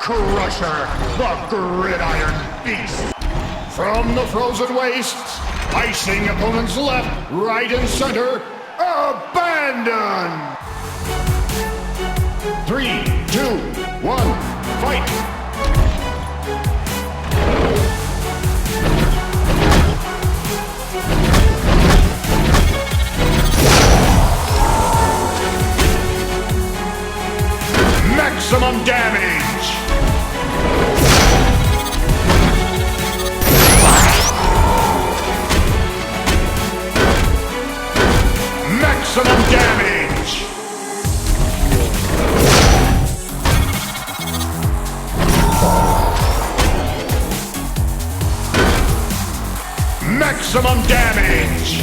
Crusher, the gridiron beast. From the frozen wastes, icing opponents left, right, and center, abandon! 3, 2, 1, fight! Maximum damage! Maximum damage! Maximum damage!